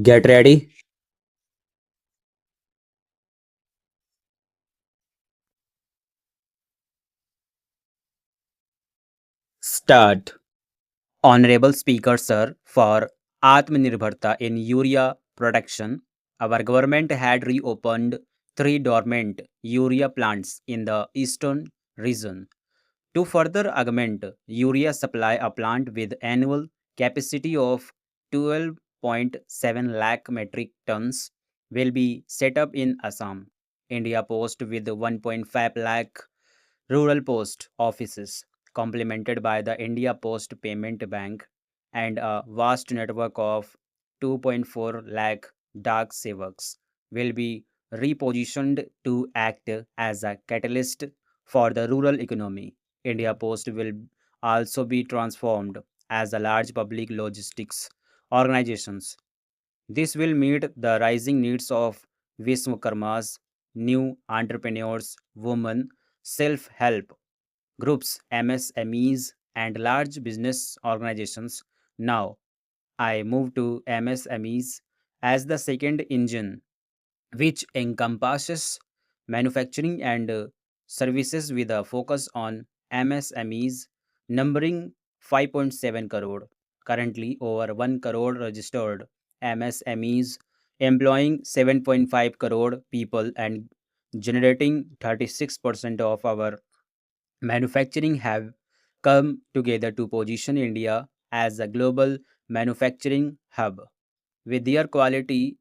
Get ready. Start. Honorable Speaker, sir, for Atmanirbharta in urea production, our government had reopened three dormant urea plants in the eastern region. To further augment urea supply, a plant with annual capacity of 12.7 lakh metric tons will be set up in Assam. India Post with 1.5 lakh rural post offices, complemented by the India Post Payment Bank and a vast network of 2.4 lakh dark sevaks, will be repositioned to act as a catalyst for the rural economy. India Post will also be transformed as a large public logistics organizations. This will meet the rising needs of Vishwakarmas, new entrepreneurs, women, self help groups, MSMEs, and large business organizations. Now, I move to MSMEs as the second engine, which encompasses manufacturing and services with a focus on MSMEs, numbering 5.7 crore. Currently, over 1 crore registered MSMEs, employing 7.5 crore people and generating 36% of our manufacturing have come together to position India as a global manufacturing hub. With their quality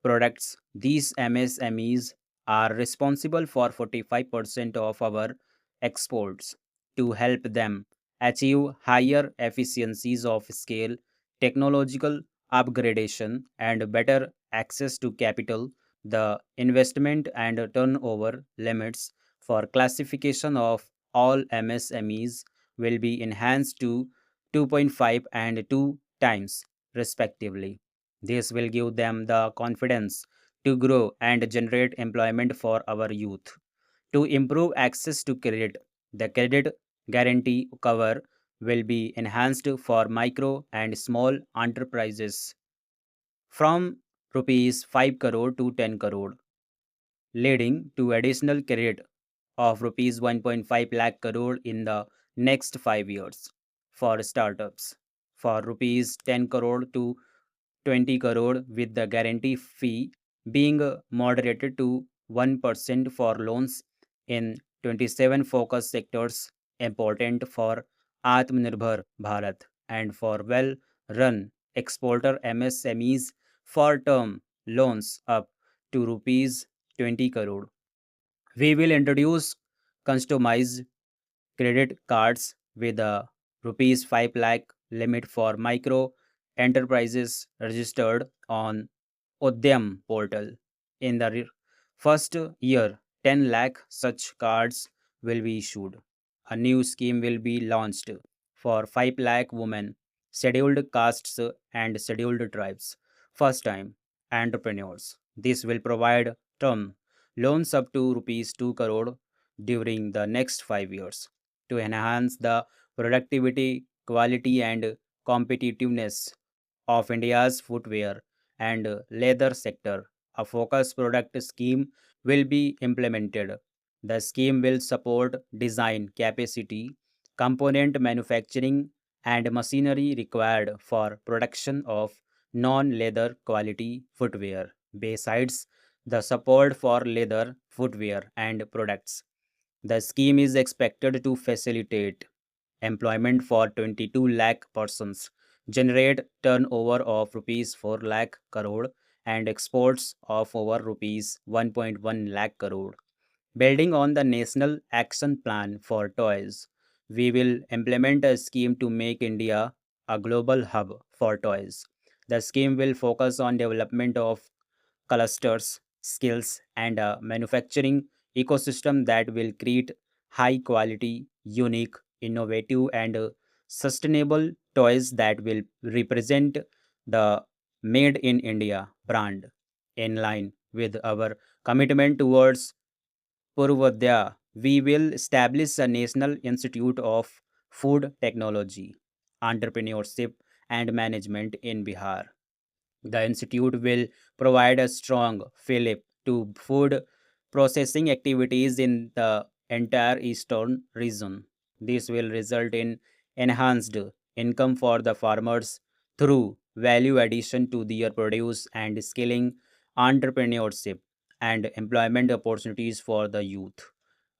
products, these MSMEs are responsible for 45% of our exports. To help them achieve higher efficiencies of scale, technological upgradation, and better access to capital, the investment and turnover limits for classification of all MSMEs will be enhanced to 2.5 and 2 times, respectively. This will give them the confidence to grow and generate employment for our youth. To improve access to credit, the credit guarantee cover will be enhanced for micro and small enterprises from rupees 5 crore to 10 crore, leading to additional credit of rupees 1.5 lakh crore in the next 5 years for startups, for rupees 10 crore to 20 crore, with the guarantee fee being moderated to 1% for loans in 27 focus sectors important for Atmanirbhar Bharat and for well run exporter MSMEs for term loans up to rupees 20 crore. We will introduce customized credit cards with a rupees 5 lakh limit for micro enterprises registered on Udyam portal. In the first year, 10 lakh such cards will be issued. A new scheme will be launched for 5 lakh women, scheduled castes, and scheduled tribes, first time entrepreneurs. This will provide term loans up to rupees 2 crore during the next 5 years to enhance the productivity, quality, and competitiveness of India's footwear and leather sector. A focus product scheme will be implemented. The scheme will support design capacity, component manufacturing, and machinery required for production of non leather quality footwear. Besides the support for leather footwear and products, the scheme is expected to facilitate employment for 22 lakh persons, generate turnover of rupees 4 lakh crore, and exports of over rupees 1.1 lakh crore. Building on the National Action Plan for Toys, we will implement a scheme to make India a global hub for toys. The scheme will focus on development of clusters, skills, and a manufacturing ecosystem that will create high quality, unique, innovative, and sustainable toys that will represent the Made in India brand. In line with our commitment towards Purvodaya, we will establish a National Institute of Food Technology, Entrepreneurship, and Management in Bihar. The institute will provide a strong fillip to food processing activities in the entire eastern region. This will result in enhanced income for the farmers through value addition to their produce and scaling entrepreneurship and employment opportunities for the youth.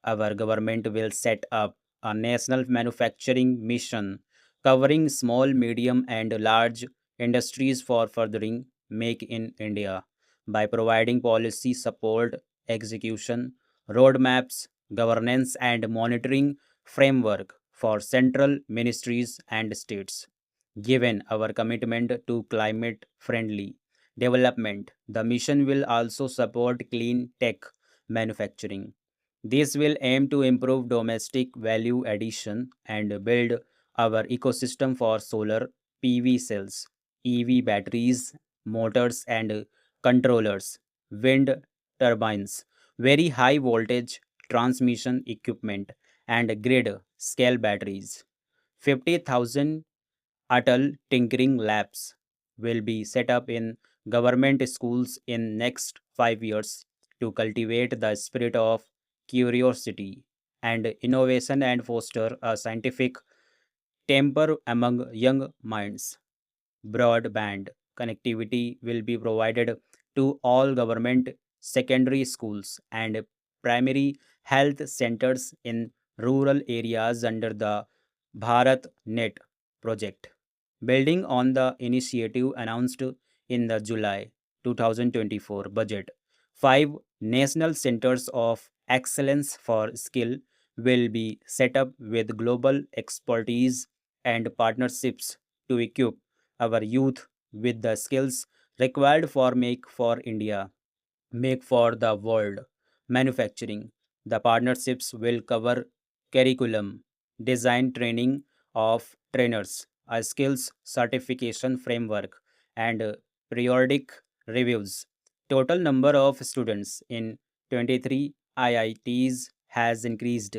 Our government will set up a national manufacturing mission covering small, medium, and large industries for furthering Make in India by providing policy support, execution, roadmaps, governance, and monitoring framework for central ministries and states. Given our commitment to climate friendly development, the mission will also support clean tech manufacturing. This will aim to improve domestic value addition and build our ecosystem for solar PV cells, EV batteries, motors and controllers, wind turbines, very high voltage transmission equipment, and grid scale batteries. 50,000 Atal Tinkering Labs will be set up in government schools in next 5 years to cultivate the spirit of curiosity and innovation and foster a scientific temper among young minds. Broadband connectivity will be provided to all government secondary schools and primary health centers in rural areas under the Bharat Net project. Building on the initiative announced in the July 2024 budget, five national centers of excellence for skill will be set up with global expertise and partnerships to equip our youth with the skills required for Make for India, Make for the World manufacturing. The partnerships will cover curriculum, design training of trainers, a skills certification framework, and periodic reviews. Total number of students in 23 IITs has increased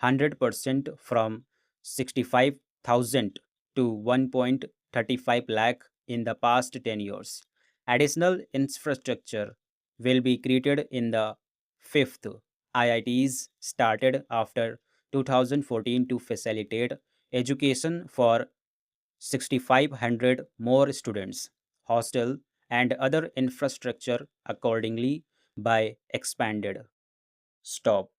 100% from 65,000 to 1.35 lakh in the past 10 years. Additional infrastructure will be created in the fifth IITs started after 2014 to facilitate education for 6,500 more students. Hostel and other infrastructure accordingly by expanded. Stop.